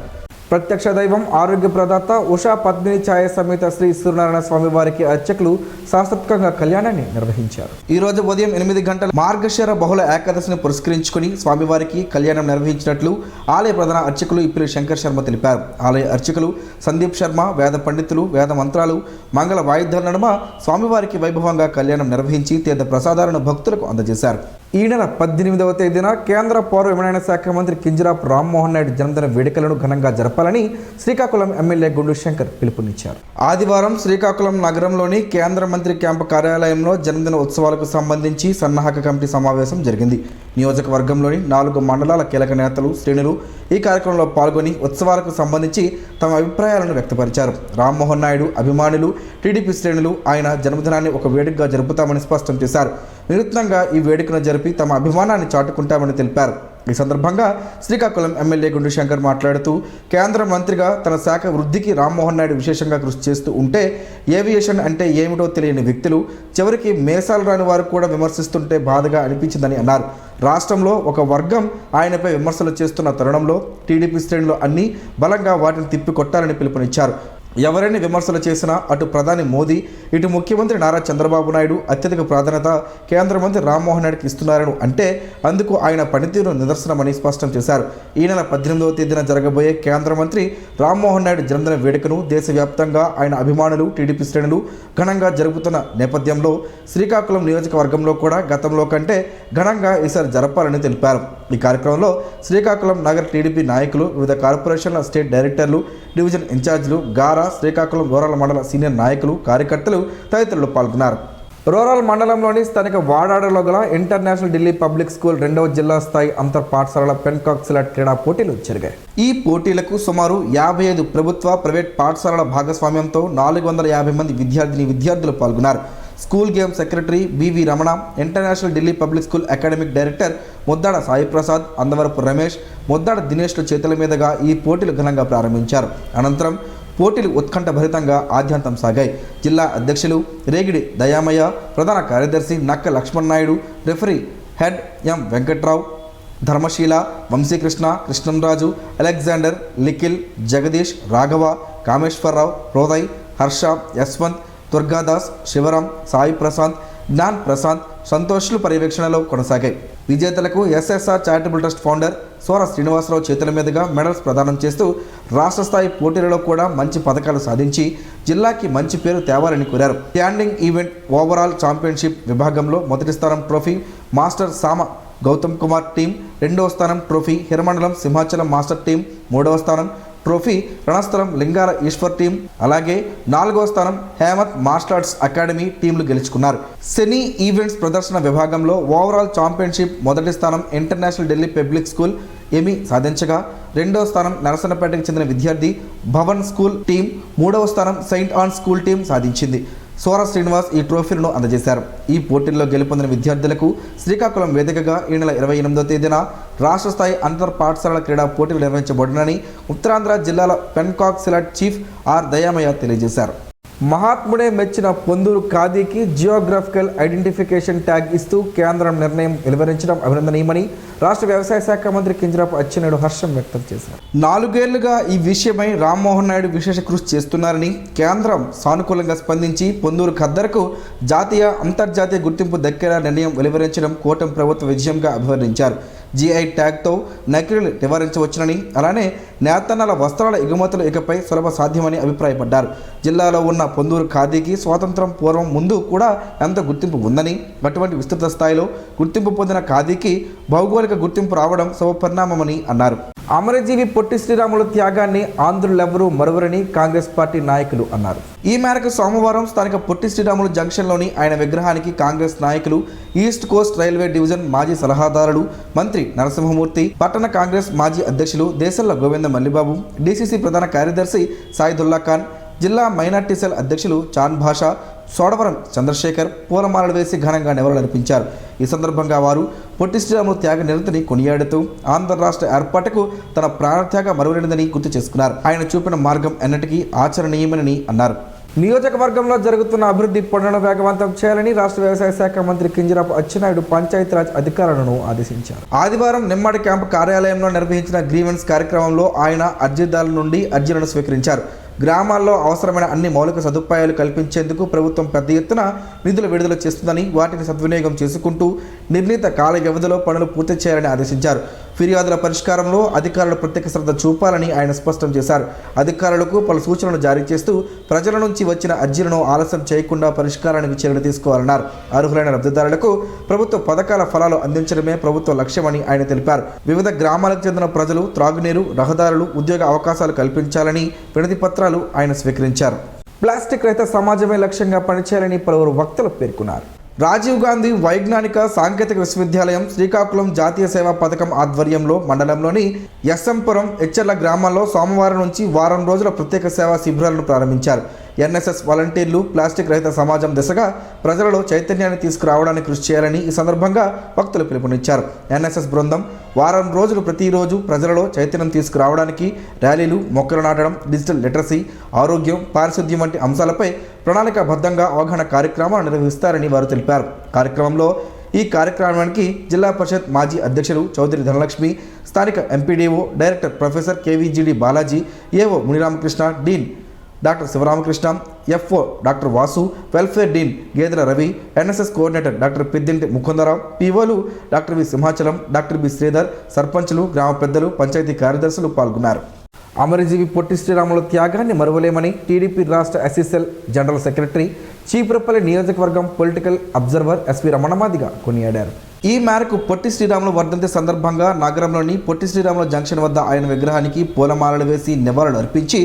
ప్రత్యక్ష దైవం, ఆరోగ్య ప్రదాత ఉషా పద్మిని ఛాయ సమేత శ్రీ సూర్యనారాయణ స్వామి వారికి అర్చకులు శాస్త్రోక్తంగా కళ్యాణాన్ని నిర్వహించారు. ఈ రోజు ఉదయం 8 గంటల మార్గశిర బహుళ ఏకాదశిని పురస్కరించుకుని స్వామివారికి కళ్యాణం నిర్వహించినట్లు ఆలయ ప్రధాన అర్చకులు ఇప్పిలి శంకర్ శర్మ తెలిపారు. ఆలయ అర్చకులు సందీప్ శర్మ వేద పండితులు వేద మంత్రాలు, మంగళ వాయిద్యాల నడుమ స్వామివారికి వైభవంగా కళ్యాణం నిర్వహించి తీర్థ ప్రసాదాలను భక్తులకు అందజేశారు. ఈ నెల 18వ తేదీన కేంద్ర పౌర విమానయాన శాఖ మంత్రి కింజరాపు రామ్మోహన్ నాయుడు జన్మదిన వేడుకలను ఘనంగా జరపాలని శ్రీకాకుళం ఎమ్మెల్యే గుండు శంకర్ పిలుపునిచ్చారు. ఆదివారం శ్రీకాకుళం నగరంలోని కేంద్ర మంత్రి క్యాంపు కార్యాలయంలో జన్మదిన ఉత్సవాలకు సంబంధించి సన్నాహక కమిటీ సమావేశం జరిగింది. నియోజకవర్గంలోని 4 మండలాల కీలక నేతలు, శ్రేణులు ఈ కార్యక్రమంలో పాల్గొని ఉత్సవాలకు సంబంధించి తమ అభిప్రాయాలను వ్యక్తపరిచారు. రామ్మోహన్ నాయుడు అభిమానులు, టీడీపీ శ్రేణులు ఆయన జన్మదినాన్ని ఒక వేడుకగా జరుపుతామని స్పష్టం చేశారు. వినూత్నంగా ఈ వేడుకను జరిపి తమ అభిమానాన్ని చాటుకుంటామని తెలిపారు. ఈ సందర్భంగా శ్రీకాకుళం ఎమ్మెల్యే గుండు శంకర్ మాట్లాడుతూ కేంద్ర మంత్రిగా తన శాఖ వృద్ధికి రామ్మోహన్ నాయుడు విశేషంగా కృషి చేస్తూ ఉంటే ఏవియేషన్ అంటే ఏమిటో తెలియని వ్యక్తులు చివరికి మేసాలు రాని వారు కూడా విమర్శిస్తుంటే బాధగా అనిపించిందని అన్నారు. రాష్ట్రంలో ఒక వర్గం ఆయనపై విమర్శలు చేస్తున్న తరుణంలో టీడీపీ శ్రేణులు అన్నీ బలంగా వాటిని తిప్పికొట్టాలని పిలుపునిచ్చారు. ఎవరైనా విమర్శలు చేసినా అటు ప్రధాని మోదీ, ఇటు ముఖ్యమంత్రి నారా చంద్రబాబు నాయుడు అత్యధిక ప్రాధాన్యత కేంద్ర మంత్రి రామ్మోహన్ నాయుడుకి ఇస్తున్నారని అంటే అందుకు ఆయన పనితీరు నిదర్శనమని స్పష్టం చేశారు. ఈ నెల 18వ తేదీన జరగబోయే కేంద్ర మంత్రి రామ్మోహన్ నాయుడు జన్మదిన వేడుకను దేశవ్యాప్తంగా ఆయన అభిమానులు, టీడీపీ శ్రేణులు ఘనంగా జరుపుతున్న నేపథ్యంలో శ్రీకాకుళం నియోజకవర్గంలో కూడా గతంలో కంటే ఘనంగా ఈసారి జరపాలని తెలిపారు. ఈ కార్యక్రమంలో శ్రీకాకుళం నగర టీడీపీ నాయకులు, వివిధ కార్పొరేషన్ల స్టేట్ డైరెక్టర్లు, డివిజన్ ఇన్ఛార్జీలు, గారా శ్రీకాకుళం రూరల్ మండల సీనియర్ నాయకులు, కార్యకర్తలు తదితరులు పాల్గొన్నారు. రూరల్ మండలంలోని స్థానిక వాడాడలో గల ఇంటర్నేషనల్ ఢిల్లీ పబ్లిక్ స్కూల్ 2వ జిల్లా స్థాయి అంతర్ పాఠశాలల పెన్కాక్ సిలట్ క్రీడా పోటీలు జరిగాయి. ఈ పోటీలకు సుమారు 55 ప్రభుత్వ, ప్రైవేట్ పాఠశాలల భాగస్వామ్యంతో 450 మంది విద్యార్థులు పాల్గొన్నారు. School game secretary BV Ramana, International Delhi Public School academic director Muddada Sai Prasad, Andavarapu Ramesh, Muddada దినేష్ల చేతుల మీదుగా ఈ పోటీలు ఘనంగా ప్రారంభించారు. అనంతరం పోటీలు ఉత్కంఠభరితంగా ఆద్యంతం సాగాయి. జిల్లా అధ్యక్షులు రేగిడి దయామయ్య, ప్రధాన కార్యదర్శి Nakka Lakshman Naidu, referee head M Venkatrao, Dharmasheela, Vamsikrishna, Krishnamraju, Alexander, Likhil, Jagadish, Raghava, Kameswararao, Hriday, Harsha, Yashwant, Durgadas, Shivaram, Sai Prashanth, Gyan Prashanth, సంతోష్లు పర్యవేక్షణలో కొనసాగాయి. విజేతలకు SSR charitable trust founder Sora Srinivasarao చేతుల మీదుగా మెడల్స్ ప్రదానం చేస్తూ రాష్ట్ర స్థాయి పోటీలలో కూడా మంచి పథకాలు సాధించి జిల్లాకి మంచి పేరు తేవాలని కోరారు. స్టాండింగ్ ఈవెంట్ ఓవరాల్ ఛాంపియన్షిప్ విభాగంలో మొదటి స్థానం ట్రోఫీ మాస్టర్ సామ గౌతమ్ కుమార్ టీం, 2వ స్థానం trophy Hiramandalam Simhachalam master team, 3వ స్థానం ట్రోఫీ రణస్థలం లింగాల ఈశ్వర్ టీం, అలాగే 4వ స్థానం హేమత్ మార్షల్ ఆర్ట్స్ అకాడమీ టీంలు గెలుచుకున్నారు. సెనీ ఈవెంట్స్ ప్రదర్శన విభాగంలో ఓవరాల్ ఛాంపియన్షిప్ మొదటి స్థానం ఇంటర్నేషనల్ ఢిల్లీ పబ్లిక్ స్కూల్ ఎమి సాధించగా 2వ స్థానం నరసన్నపేటకు చెందిన విద్యార్థి భవన్ స్కూల్ టీం, 3వ స్థానం సెయింట్ ఆన్ స్కూల్ టీం సాధించింది. సోర శ్రీనివాస్ ఈ ట్రోఫీలను అందజేశారు. ఈ పోటీల్లో గెలుపొందిన విద్యార్థులకు శ్రీకాకుళం వేదికగా ఈ నెల 28వ తేదీన రాష్ట్ర స్థాయి అంతర్ పాఠశాలల క్రీడా పోటీలు నిర్వహించబడునని ఉత్తరాంధ్ర జిల్లాల పెన్కాక్ సిలట్ చీఫ్ ఆర్ దయామయ్య తెలియజేశారు. మహాత్ముడే మెచ్చిన పొందూరు ఖాదీకి జియోగ్రాఫికల్ ఐడెంటిఫికేషన్ ట్యాగ్ ఇస్తూ కేంద్రం నిర్ణయం వెలువరించడం అభినందనీయమని రాష్ట్ర వ్యవసాయ శాఖ మంత్రి కింజరాపు అచ్చెన్నాయుడు హర్షం వ్యక్తం చేశారు. 4 ఏళ్లుగా ఈ విషయమై రామ్మోహన్ నాయుడు విశేష కృషి చేస్తున్నారని, కేంద్రం సానుకూలంగా స్పందించి పొందూరు ఖద్దరుకు జాతీయ అంతర్జాతీయ గుర్తింపు దక్కేలా నిర్ణయం వెలువరించడం కూటమి ప్రభుత్వ విజయంగా అభివర్ణించారు. జీఐ ట్యాగ్తో నకిలీలు నివారించవచ్చునని, అలానే నేతన్నల వస్త్రాల ఎగుమతులు ఇకపై సులభ సాధ్యమని అభిప్రాయపడ్డారు. జిల్లాలో ఉన్న పొందూరు ఖాదీకి స్వాతంత్రం పూర్వం ముందు కూడా ఎంత గుర్తింపు ఉందని, అటువంటి విస్తృత స్థాయిలో గుర్తింపు పొందిన ఖాదీకి భౌగోళిక గుర్తింపు రావడం శుభపరిణామమని అన్నారు. అమరజీవి పొట్టి శ్రీరాములు త్యాగాన్ని ఆంధ్రులెవరూ మరువరని కాంగ్రెస్ పార్టీ నాయకులు అన్నారు. ఈ మేరకు సోమవారం స్థానిక పొట్టి శ్రీరాములు జంక్షన్లోని ఆయన విగ్రహానికి కాంగ్రెస్ నాయకులు, ఈస్ట్ కోస్ట్ రైల్వే డివిజన్ మాజీ సలహాదారులు మంత్రి నరసింహమూర్తి, పట్టణ కాంగ్రెస్ మాజీ అధ్యక్షులు దేశల్ల గోవింద మల్లిబాబు, డీసీసీ ప్రధాన కార్యదర్శి సాయిదుల్లా ఖాన్, జిల్లా మైనార్టీ సెల్ అధ్యక్షులు చాన్ భాషా, సోడవరం చంద్రశేఖర్ పూలమాలలు వేసి ఘనంగా నివాళులర్పించారు. ఈ సందర్భంగా వారు పొట్టి శ్రీరాములు త్యాగ నిరతిని కొనియాడుతూ ఆంధ్ర రాష్ట్ర ఏర్పాటుకు తన ప్రాణత్యాగ మరువలేనిదని గుర్తు చేసుకున్నారు. ఆయన చూపిన మార్గం ఎన్నటికీ ఆచరణీయమని అన్నారు. నియోజకవర్గంలో జరుగుతున్న అభివృద్ధి పనులను వేగవంతం చేయాలని రాష్ట్ర వ్యవసాయ శాఖ మంత్రి కింజరాపు అచ్చెన్నాయుడు పంచాయతీరాజ్ అధికారులను ఆదేశించారు. ఆదివారం నిమ్మడి క్యాంపు కార్యాలయంలో నిర్వహించిన గ్రీవెన్స్ కార్యక్రమంలో ఆయన అర్జీదారుల నుండి అర్జీలను స్వీకరించారు. గ్రామాల్లో అవసరమైన అన్ని మౌలిక సదుపాయాలు కల్పించేందుకు ప్రభుత్వం పెద్ద ఎత్తున నిధులు విడుదల చేస్తుందని, వాటిని సద్వినియోగం చేసుకుంటూ నిర్ణీత కాల వ్యవధిలో పనులు పూర్తి చేయాలని ఆదేశించారు. ఫిర్యాదుల పరిష్కారంలో అధికారులు ప్రత్యేక శ్రద్ధ చూపాలని ఆయన స్పష్టం చేశారు. అధికారులకు పలు సూచనలు జారీ చేస్తూ ప్రజల నుంచి వచ్చిన అర్జీలను ఆలస్యం చేయకుండా పరిష్కారానికి చర్యలు తీసుకోవాలన్నారు. అర్హులైన లబ్ధిదారులకు ప్రభుత్వ పథకాల ఫలాలు అందించడమే ప్రభుత్వ లక్ష్యమని ఆయన తెలిపారు. వివిధ గ్రామాలకు చెందిన ప్రజలు త్రాగునీరు, రహదారులు, ఉద్యోగ అవకాశాలు కల్పించాలని వినతి పత్రాలు ఆయన స్వీకరించారు. ప్లాస్టిక్ రహిత సమాజమే లక్ష్యంగా పనిచేయాలని పలువురు వక్తలు పేర్కొన్నారు. రాజీవ్ గాంధీ వైజ్ఞానిక సాంకేతిక విశ్వవిద్యాలయం శ్రీకాకుళం జాతీయ సేవా పథకం ఆధ్వర్యంలో మండలంలోని ఎస్ఎంపురం, ఎచ్చర్ల గ్రామాల్లో సోమవారం నుంచి వారం రోజుల ప్రత్యేక సేవా శిబిరాలను ప్రారంభించారు. ఎన్ఎస్ఎస్ వాలంటీర్లు ప్లాస్టిక్ రహిత సమాజం దిశగా ప్రజలలో చైతన్యాన్ని తీసుకురావడానికి కృషి చేయాలని ఈ సందర్భంగా వక్తలు పిలుపునిచ్చారు. ఎన్ఎస్ఎస్ బృందం వారం రోజులు ప్రతిరోజు ప్రజలలో చైతన్యం తీసుకురావడానికి ర్యాలీలు, మొక్కలు నాటడం, డిజిటల్ లిటరసీ, ఆరోగ్యం, పారిశుద్ధ్యం వంటి అంశాలపై ప్రణాళికాబద్ధంగా అవగాహన కార్యక్రమాలు నిర్వహిస్తారని వారు తెలిపారు. కార్యక్రమంలో ఈ కార్యక్రమానికి జిల్లా పరిషత్ మాజీ అధ్యక్షులు చౌదరి ధనలక్ష్మి, స్థానిక MPDO director professor KVGD Balaji, AO Muniramakrishna, dean doctor Sivaramakrishna, FO doctor Vasu, welfare dean Gedela Ravi, NSS coordinator doctor Peddinti Mukundarao, పీఓలు doctor V Simhachalam, doctor B Sridhar, సర్పంచులు, గ్రామ పెద్దలు, పంచాయతీ కార్యదర్శులు పాల్గొన్నారు. అమరజీవి పొట్టి శ్రీరాములు త్యాగాన్ని మరువలేమని టీడీపీ రాష్ట్ర ఎస్సీసెల్ జనరల్ సెక్రటరీ, చీపురపల్లి నియోజకవర్గం పొలిటికల్ అబ్జర్వర్ ఎస్వి రమణమాదిగ కొనియాడారు. ఈ మేరకు పొట్టి శ్రీరాములు వర్ధంతి సందర్భంగా నగరంలోని పొట్టి శ్రీరాములు జంక్షన్ వద్ద ఆయన విగ్రహానికి పూలమాలలు వేసి నివాళులు అర్పించి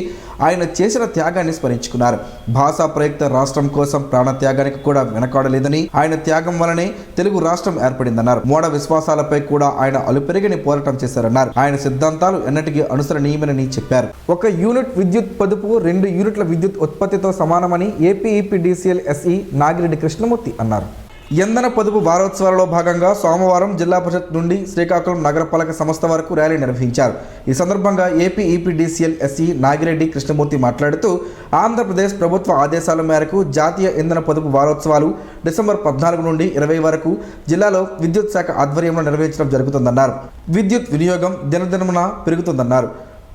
ఆయన చేసిన త్యాగాన్ని స్మరించుకున్నారు. భాషా ప్రయుక్త రాష్ట్రం కోసం ప్రాణత్యాగానికి కూడా వెనకాడలేదని, ఆయన త్యాగం వలనే తెలుగు రాష్ట్రం ఏర్పడిందన్నారు. మూఢ విశ్వాసాలపై కూడా ఆయన అలుపెరిగని పోరాటం చేశారన్నారు. ఆయన సిద్ధాంతాలు ఎన్నటికీ అనుసరణీయమని చెప్పారు. 1 యూనిట్ విద్యుత్ పొదుపు 2 యూనిట్ల విద్యుత్ ఉత్పత్తితో సమానమని ఏపీఈపీడీసీఎల్ ఎస్ఈ నాగిరెడ్డి కృష్ణమూర్తి అన్నారు. ఇంధన పొదుపు వారోత్సవాలలో భాగంగా సోమవారం జిల్లా పరిషత్ నుండి శ్రీకాకుళం నగరపాలక సంస్థ వరకు ర్యాలీ నిర్వహించారు. ఈ సందర్భంగా ఏపీఈపీడీసీఎల్ ఎస్ఈ నాగిరెడ్డి కృష్ణమూర్తి మాట్లాడుతూ ఆంధ్రప్రదేశ్ ప్రభుత్వ ఆదేశాల మేరకు జాతీయ ఇంధన పొదుపు వారోత్సవాలు డిసెంబర్ 14 నుండి 20 వరకు జిల్లాలో విద్యుత్ శాఖ ఆధ్వర్యంలో నిర్వహించడం జరుగుతుందన్నారు. విద్యుత్ వినియోగం దినదినమున పెరుగుతుందన్నారు.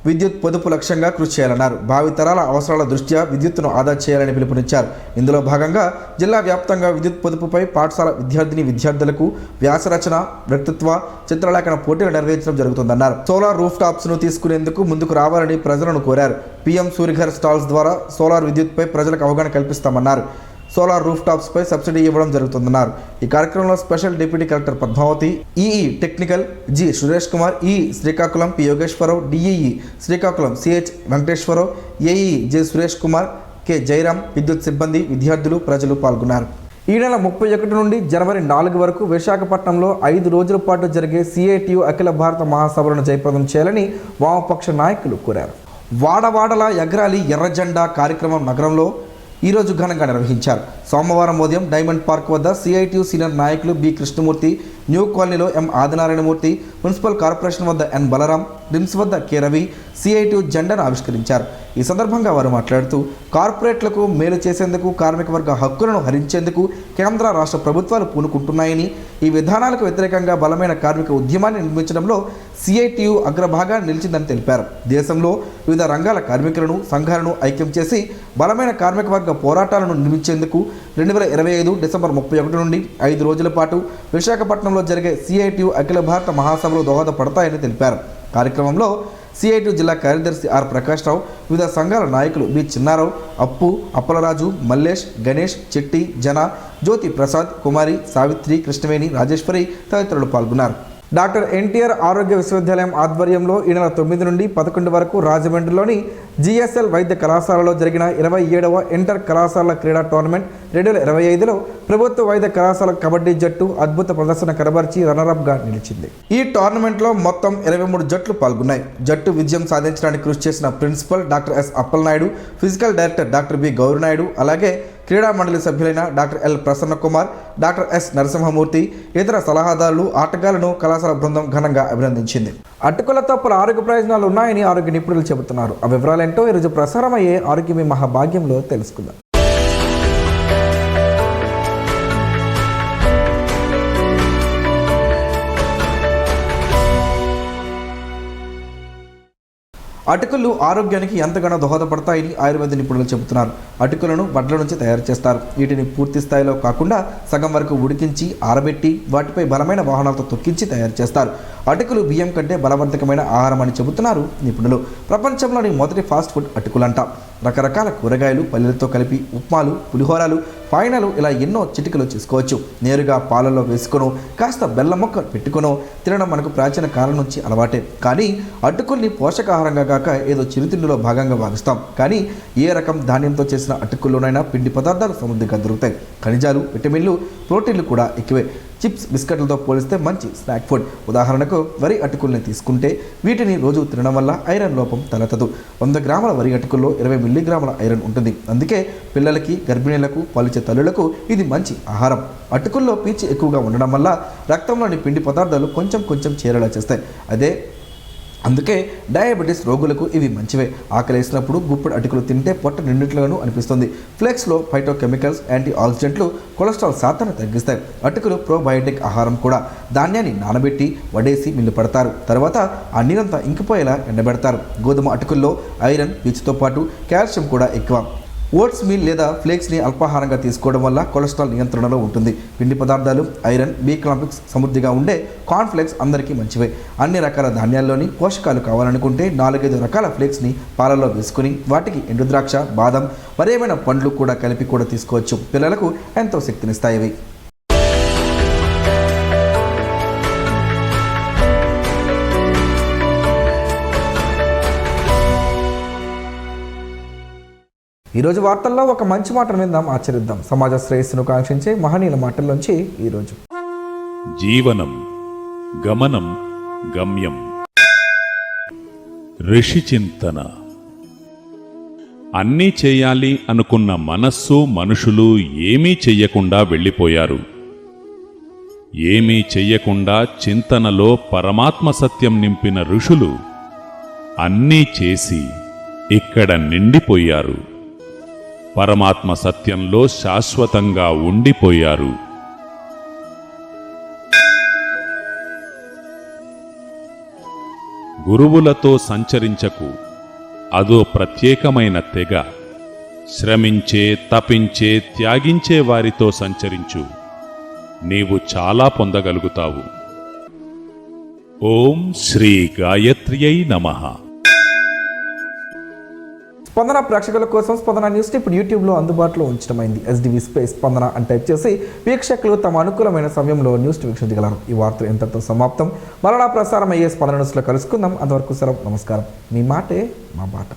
విద్యుత్ పొదుపు లక్ష్యంగా కృషి చేయాలన్నారు. భావితరాల అవసరాల దృష్ట్యా విద్యుత్తును ఆదా చేయాలని పిలుపునిచ్చారు. ఇందులో భాగంగా జిల్లా వ్యాప్తంగా విద్యుత్ పొదుపుపై పాఠశాల విద్యార్థులకు వ్యాసరచన, వ్యక్తిత్వ చిత్రలేఖన పోటీలు నిర్వహించడం జరుగుతుందన్నారు. సోలార్ రూఫ్ టాప్స్ ను తీసుకునేందుకు ముందుకు రావాలని ప్రజలను కోరారు. పీఎం సూర్యఘర్ స్టాల్స్ ద్వారా సోలార్ విద్యుత్పై ప్రజలకు అవగాహన కల్పిస్తామన్నారు. సోలార్ రూఫ్ టాప్స్ పై సబ్సిడీ ఇవ్వడం జరుగుతుందన్నారు. ఈ కార్యక్రమంలో special deputy collector Padmavathi, EE technical G Suresh Kumar, ఈ Srikakulam P Yogeswararao, DEE Srikakulam CH Venkateswararao, AE J Suresh Kumar, K Jayaram, విద్యుత్ సిబ్బంది, విద్యార్థులు, ప్రజలు పాల్గొన్నారు. ఈ నెల 31 నుండి జనవరి 4 వరకు విశాఖపట్నంలో 5 రోజుల పాటు జరిగే సిఐటియు అఖిల భారత మహాసభలను జయప్రదం చేయాలని వామపక్ష నాయకులు కోరారు. వాడవాడల ఎగరాలి ఎర్ర జెండా కార్యక్రమం నగరంలో ఈరోజు ఘనంగా నిర్వహించారు. సోమవారం ఉదయం డైమండ్ పార్క్ వద్ద సిఐటియు సీనియర్ నాయకులు బి కృష్ణమూర్తి, న్యూ కాలనీలో ఎం ఆదినారాయణమూర్తి, మున్సిపల్ కార్పొరేషన్ వద్ద ఎన్ బలరాం, రిమ్స్ వద్ద కె రవి సిఐటియు జెండాను ఆవిష్కరించారు. ఈ సందర్భంగా వారు మాట్లాడుతూ కార్పొరేట్లకు మేలు చేసేందుకు, కార్మిక వర్గ హక్కులను హరించేందుకు కేంద్ర రాష్ట్ర ప్రభుత్వాలు పూనుకుంటున్నాయని, ఈ విధానాలకు వ్యతిరేకంగా బలమైన కార్మిక ఉద్యమాన్ని నిర్మించడంలో సిఐటియు అగ్రభాగాన్ని నిలిచిందని తెలిపారు. దేశంలో వివిధ రంగాల కార్మికులను, సంఘాలను ఐక్యం చేసి బలమైన కార్మిక వర్గ పోరాటాలను నిర్మించేందుకు 2025 డిసెంబర్ 31 నుండి 5 రోజుల పాటు విశాఖపట్నంలో జరిగే సిఐటియు అఖిల భారత మహాసభలు దోహదపడతాయని తెలిపారు. కార్యక్రమంలో సిఐటియు జిల్లా కార్యదర్శి ఆర్ ప్రకాష్ రావు, వివిధ సంఘాల నాయకులు బి చిన్నారావు, అప్పు, అప్పలరాజు, మల్లేష్, గణేష్, చెట్టి, జన, జ్యోతి ప్రసాద్, కుమారి, సావిత్రి, కృష్ణవేణి, రాజేశ్వరి తదితరులు పాల్గొన్నారు. డాక్టర్ ఎన్టీఆర్ ఆరోగ్య విశ్వవిద్యాలయం ఆధ్వర్యంలో ఈ నెల 9 నుండి 11 వరకు రాజమండ్రిలోని జిఎస్ఎల్ వైద్య కళాశాలలో జరిగిన 27వ ఇంటర్ కళాశాలల క్రీడా టోర్నమెంట్ 2025లో ప్రభుత్వ వైద్య కళాశాల కబడ్డీ జట్టు అద్భుత ప్రదర్శన కనబరిచి రన్నరప్గా నిలిచింది. ఈ టోర్నమెంట్లో మొత్తం 23 జట్లు పాల్గొన్నాయి. జట్టు విజయం సాధించడానికి కృషి చేసిన principal doctor S Appalanaidu, physical director doctor B Gouranaidu, అలాగే క్రీడా మండలి సభ్యులైన doctor L Prasanna Kumar, doctor S Narasimhamurthy, ఇతర సలహాదారులు, ఆటగాళ్లను కళాశాల బృందం ఘనంగా అభినందించింది. అటుకులతో పలు ఆరోగ్య ప్రయోజనాలు ఉన్నాయని ఆరోగ్య నిపుణులు చెబుతున్నారు. ఆ వివరాలేంటో ఈరోజు ప్రసారమయ్యే ఆరోగ్యమే మహాభాగ్యంలో తెలుసుకుందాం. అటుకులు ఆరోగ్యానికి ఎంతగానో దోహదపడతాయని ఆయుర్వేద నిపుణులు చెబుతున్నారు. అటుకులను వడ్ల నుంచి తయారు చేస్తారు. వీటిని పూర్తి స్థాయిలో కాకుండా సగం వరకు ఉడికించి ఆరబెట్టి వాటిపై బలమైన వాహనాలతో తొక్కించి తయారు చేస్తారు. అటుకులు బియ్యం కంటే బలవంతకమైన ఆహారం అని చెబుతున్నారు నిపుణులు. ప్రపంచంలోని మొదటి ఫాస్ట్ ఫుడ్ అటుకులంట. రకరకాల కూరగాయలు, పల్లెలతో కలిపి ఉప్మాలు, పులిహోరాలు, పాయనాలు ఇలా ఎన్నో చిటికలు చేసుకోవచ్చు. నేరుగా పాలల్లో వేసుకొనో కాస్త బెల్లం మొక్క పెట్టుకొనో తినడం మనకు ప్రాచీన కాలం నుంచి అలవాటే. కానీ అటుకుల్ని పోషకాహారంగా కాక ఏదో చిరుతిండిలో భాగంగా భావిస్తాం. కానీ ఏ రకం ధాన్యంతో చేసిన అటుకుల్లోనైనా పిండి పదార్థాలు సమృద్ధిగా దొరుకుతాయి. ఖనిజాలు, విటమిన్లు, ప్రోటీన్లు కూడా ఎక్కువే. చిప్స్, బిస్కెట్లతో పోలిస్తే మంచి స్నాక్ ఫుడ్. ఉదాహరణకు వరి అటుకుల్ని తీసుకుంటే వీటిని రోజు తినడం వల్ల ఐరన్ లోపం తలెత్తదు. 100 గ్రాముల వరి అటుకుల్లో 20 మిల్లీగ్రాముల ఐరన్ ఉంటుంది. అందుకే పిల్లలకి, గర్భిణీలకు, పాలిచ్చే తల్లులకు ఇది మంచి ఆహారం. అటుకుల్లో పీచు ఎక్కువగా ఉండడం వల్ల రక్తంలోని పిండి పదార్థాలు కొంచెం చేరేలా చేస్తాయి. అందుకే డయాబెటీస్ రోగులకు ఇవి మంచివే. ఆకలి వేసినప్పుడు గుప్పెడు అటుకులు తింటే పొట్ట నిండిట్లుగాను అనిపిస్తుంది. ఫ్లెక్స్లో ఫైటోకెమికల్స్, యాంటీ ఆక్సిడెంట్లు కొలెస్ట్రాల్ శాతాన్ని తగ్గిస్తాయి. అటుకులు ప్రోబయోటిక్ ఆహారం కూడా. ధాన్యాన్ని నానబెట్టి వడేసి మిల్లు పడతారు. తర్వాత ఆ నీరంతా ఇంకిపోయేలా ఎండబెడతారు. గోధుమ అటుకుల్లో ఐరన్, పీచుతో పాటు కాల్షియం కూడా ఎక్కువ. ఓట్స్ మీల్ లేదా ఫ్లేక్స్ని అల్పాహారంగా తీసుకోవడం వల్ల కొలెస్ట్రాల్ నియంత్రణలో ఉంటుంది. పిండి పదార్థాలు, ఐరన్, బి కాంప్లెక్స్ సమృద్ధిగా ఉండే కార్న్ఫ్లేక్స్ అందరికీ మంచివే. అన్ని రకాల ధాన్యాల్లోని పోషకాలు కావాలనుకుంటే 4-5 రకాల ఫ్లేక్స్ని పాలలో వేసుకుని వాటికి ఎండుద్రాక్ష, బాదం, మరేమైనా పండ్లు కూడా కలిపి కూడా తీసుకోవచ్చు. పిల్లలకు ఎంతో శక్తినిస్తాయి. ఈరోజు వార్తల్లో ఒక మంచి మాటను విందాం, ఆచరిద్దాం. సమాజ శ్రేయస్సును కాంక్షించే మహనీయుల మాటల్లోంచి ఈరోజు. జీవనం గమనం గమ్యం. ఋషి చింతన. అన్నీ చేయాలి అనుకున్న మనస్సు, మనుషులు ఏమీ చెయ్యకుండా వెళ్ళిపోయారు. ఏమీ చెయ్యకుండా చింతనలో పరమాత్మ సత్యం నింపిన ఋషులు అన్నీ చేసి ఇక్కడ నిండిపోయారు. పరమాత్మ సత్యంలో శాశ్వతంగా ఉండిపోయారు. గురువులతో సంచరించకు, అదో ప్రత్యేకమైన తెగ. శ్రమించే, తపించే, త్యాగించే వారితో సంచరించు, నీవు చాలా పొందగలుగుతావు. ఓం శ్రీ గాయత్ర్యై నమః. స్పందన ప్రేక్షకుల కోసం స్పందన న్యూస్ ఇప్పుడు యూట్యూబ్లో అందుబాటులో ఉంచడమైంది. SDV స్పేస్ స్పందన అని టైప్ చేసి వీక్షకులు తమ అనుకూలమైన సమయంలో న్యూస్ వీక్షించగలరు. ఈ వార్తలు ఎంతతో సమాప్తం. మరలా ప్రసారం అయ్యే స్పందన న్యూస్లో కలుసుకుందాం. అంతవరకు సెలవు. నమస్కారం. మీ మాటే మా బాట.